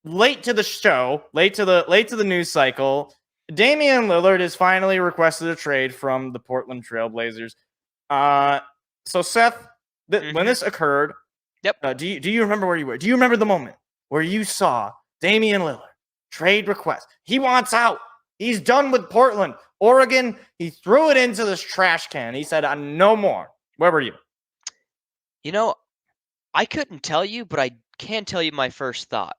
late to the show, late to the news cycle, Damian Lillard has finally requested a trade from the Portland Trailblazers. So Seth, when this occurred, Yep. Do you remember where you were? Do you remember the moment where you saw Damian Lillard trade request? He wants out. He's done with Portland. Oregon, he threw it into this trash can. He said, no more. Where were you? You know, I couldn't tell you, but I can tell you my first thought.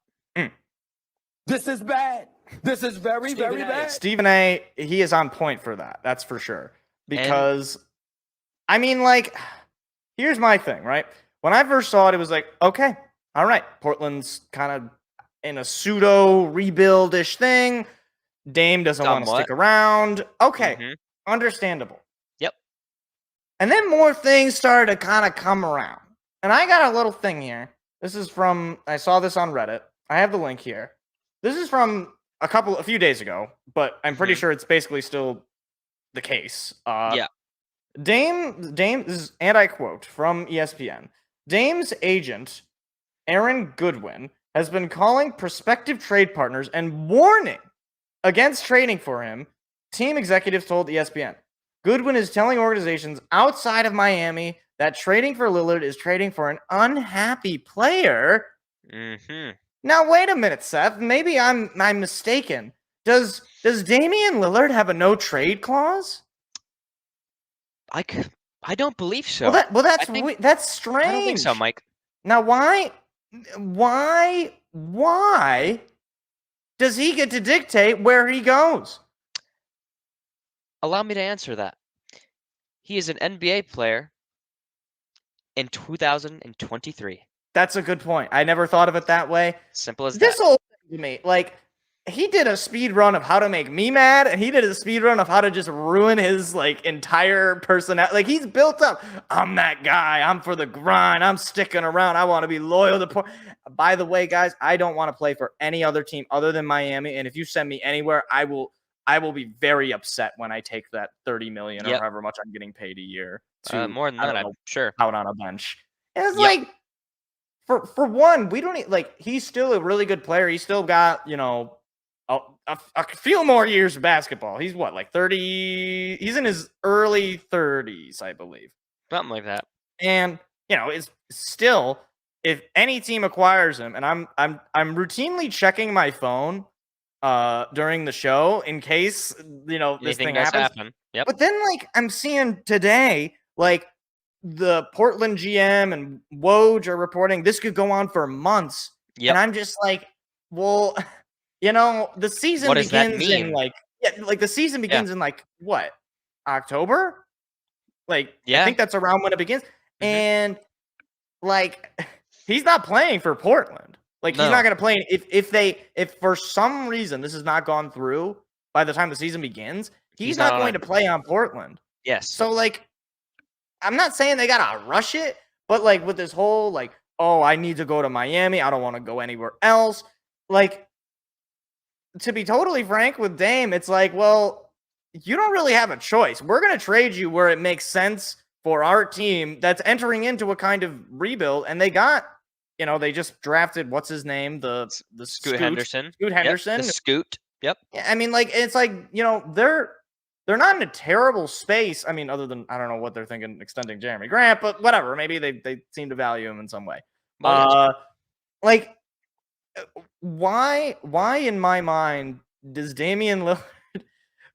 This is bad. This is very, very bad. Stephen A., he is on point for that. That's for sure. Because, I mean, like, here's my thing, right? When I first saw it, it was like, okay, all right. Portland's kind of in a pseudo rebuild-ish thing. Dame doesn't want to stick around. Okay, understandable. Yep. And then more things started to kind of come around. And I got a little thing here. This is from, I saw this on Reddit. I have the link here. This is from a few days ago, but I'm pretty sure it's basically still the case. Yeah. Dame, this is, and I quote from ESPN, Dame's agent, Aaron Goodwin, has been calling prospective trade partners and warning against trading for him, team executives told ESPN. Goodwin is telling organizations outside of Miami that trading for Lillard is trading for an unhappy player. Now, wait a minute, Seth. Maybe I'm mistaken. Does Damian Lillard have a no-trade clause? I don't believe so. That's strange. I don't think so, Mike. Now, why does he get to dictate where he goes? Allow me to answer that. He is an NBA player in 2023. That's a good point. I never thought of it that way. Simple as this that. Whole thing to me, like, he did a speed run of how to make me mad, and he did a speed run of how to just ruin his like entire personality. Like, he's built up. I'm that guy. I'm for the grind. I'm sticking around. I want to be loyal to. By the way, guys, I don't want to play for any other team other than Miami. And if you send me anywhere, I will be very upset when I take that $30 million or however much I'm getting paid a year. More than that, I'm sure. Out on a bench. And it's like, for one, we don't like. He's still a really good player. He's still got, you know, a few more years of basketball. He's what, like 30? He's in his early 30s, I believe. Something like that. And, you know, it's still, if any team acquires him, and I'm routinely checking my phone during the show in case, you know, this thing happens. Yep. But then, like, I'm seeing today, like, the Portland GM and Woj are reporting this could go on for months. And I'm just like, well, you know, the season begins in like, the season begins in like what, October? Like, I think that's around when it begins. And like, he's not playing for Portland. Like, he's not going to play. If for some reason this has not gone through by the time the season begins, he's not going to play on Portland. Yes. So like, I'm not saying they got to rush it, but like with this whole like, oh, I need to go to Miami. I don't want to go anywhere else. Like, to be totally frank with Dame, it's like, well, you don't really have a choice. We're going to trade you where it makes sense for our team that's entering into a kind of rebuild. And they got, you know, they just drafted, what's his name? The Scoot Henderson. Scoot Henderson. Yep, the Scoot. Yep. Yeah, I mean, like, it's like, you know, they're not in a terrible space. I mean, other than, I don't know what they're thinking extending Jeremy Grant, but whatever. Maybe they seem to value him in some way. Like, why in my mind does Damian Lillard,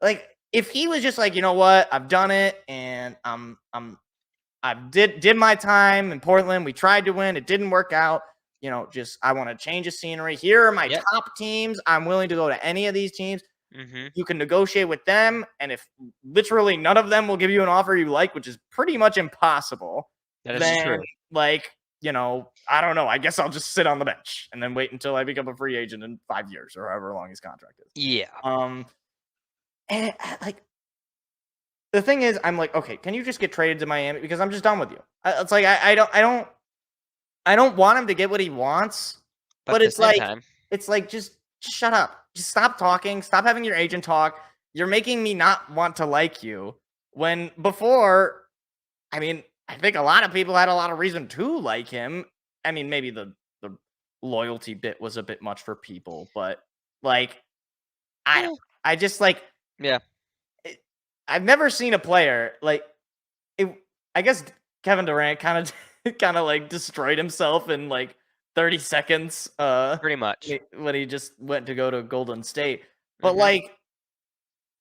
like, if he was just like, you know what, I've done it and I did my time in Portland. We tried to win. It didn't work out. You know, just, I want to change the scenery. Here are my top teams. I'm willing to go to any of these teams. You can negotiate with them, and if literally none of them will give you an offer you like, which is pretty much impossible, that is true. Like, you know, I don't know. I guess I'll just sit on the bench and then wait until I become a free agent in 5 years or however long his contract is. Yeah. And like, the thing is, I'm like, okay, can you just get traded to Miami? Because I'm just done with you. It's like, I don't want him to get what he wants, but it's like, just shut up. Just stop talking. Stop having your agent talk. You're making me not want to like you. When before, I mean, I think a lot of people had a lot of reason to like him. I mean, maybe the loyalty bit was a bit much for people, but like Eh. I just like Yeah. I've never seen a player like it. I guess Kevin Durant kind of like destroyed himself in like 30 seconds. Pretty much. When he just went to go to Golden State, but Mhm. like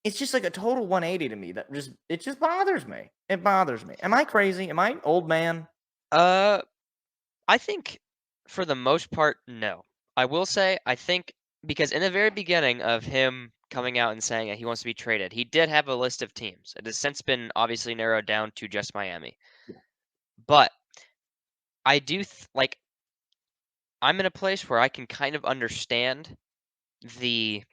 it's just like a total 180 to me. That it just bothers me. It bothers me. Am I crazy? Am I old man? I think for the most part, no. I will say, I think because in the very beginning of him coming out and saying that he wants to be traded, he did have a list of teams. It has since been obviously narrowed down to just Miami. Yeah. But I do like I'm in a place where I can kind of understand the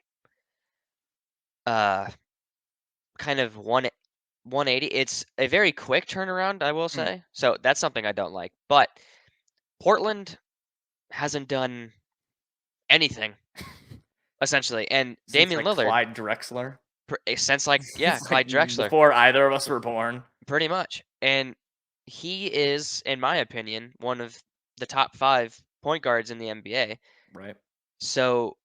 kind of 180. It's a very quick turnaround, I will say. So that's something I don't like. But Portland hasn't done anything essentially, and Since Damian like Lillard Clyde Drexler. since like Since, Clyde Drexler, before either of us were born. pretty much, and he is, in my opinion, one of the top 5 point guards in the NBA. Right. So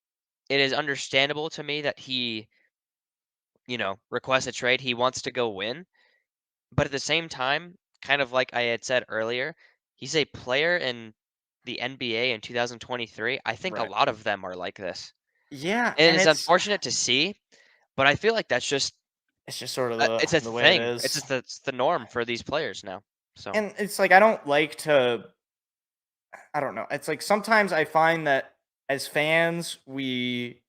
it is understandable to me that he, requests a trade. He wants to go win, but at the same time, kind of like I had said earlier, he's a player in the NBA in 2023. I think a Right. lot of them are like this. Yeah, And and it's unfortunate to see, but I feel like that's just it's just sort of it's a the way it thing. is. It's just it's the norm for these players now. So And it's like I don't like to I don't know. It's like sometimes I find that as fans we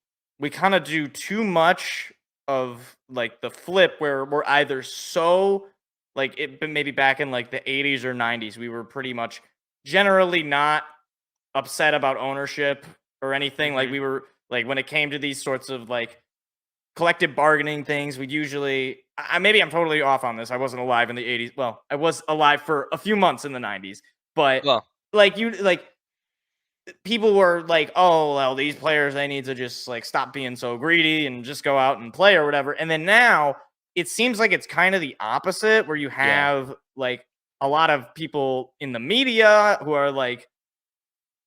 kind of do too much of like the flip where we're either so like it maybe back in like the 80s or 90s we were pretty much generally not upset about ownership or anything. Like Mhm. we were like when it came to these sorts of like collective bargaining things, we'd usually maybe I'm totally off on this. I wasn't alive in the 80s. Well, I was alive for a few months in the 90s, but Well, like people were like, "Oh, well, these players they need to just like stop being so greedy and just go out and play or whatever." And then now it seems like it's kind of the opposite where you have like a lot of people in the media who are like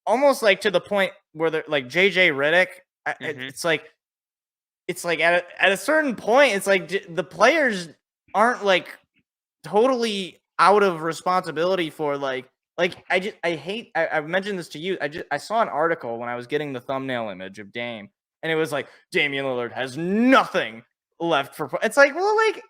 almost like to the point where they're like JJ Redick. Mhm. It's like at a certain point, it's like the players aren't like totally out of responsibility for like I mentioned this to you. I saw an article when I was getting the thumbnail image of Dame, and it was like Damian Lillard has nothing left for. It's like, well, like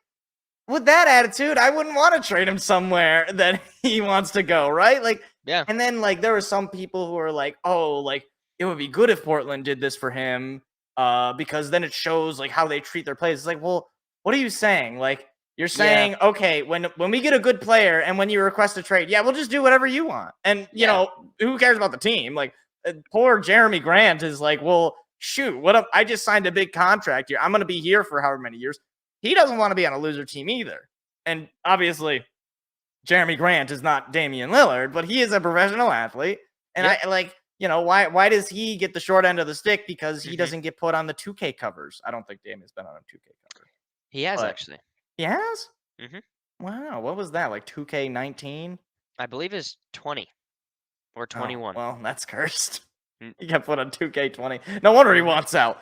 with that attitude, I wouldn't want to trade him somewhere that he wants to go, right? Like, Yeah. and then like there were some people who are like, oh, like it would be good if Portland did this for him, because then it shows like how they treat their players. It's like, well, what are you saying? Like, you're saying, okay, when we get a good player and when you request a trade, yeah, we'll just do whatever you want, and you know who cares about the team? Like, poor Jeremy Grant is like, well, shoot, what if I just signed a big contract here? I'm going to be here for however many years. He doesn't want to be on a loser team either. And obviously, Jeremy Grant is not Damian Lillard, but he is a professional athlete. And I like, why does he get the short end of the stick? Because he doesn't get put on the 2K covers. I don't think Damian's been on a 2K cover. He has But actually. he has? Mhm. Wow. What was that? Like 2K19? I believe it's 20 or 21. Oh, well, that's cursed. Mm. He got put on 2K20. No wonder he wants out.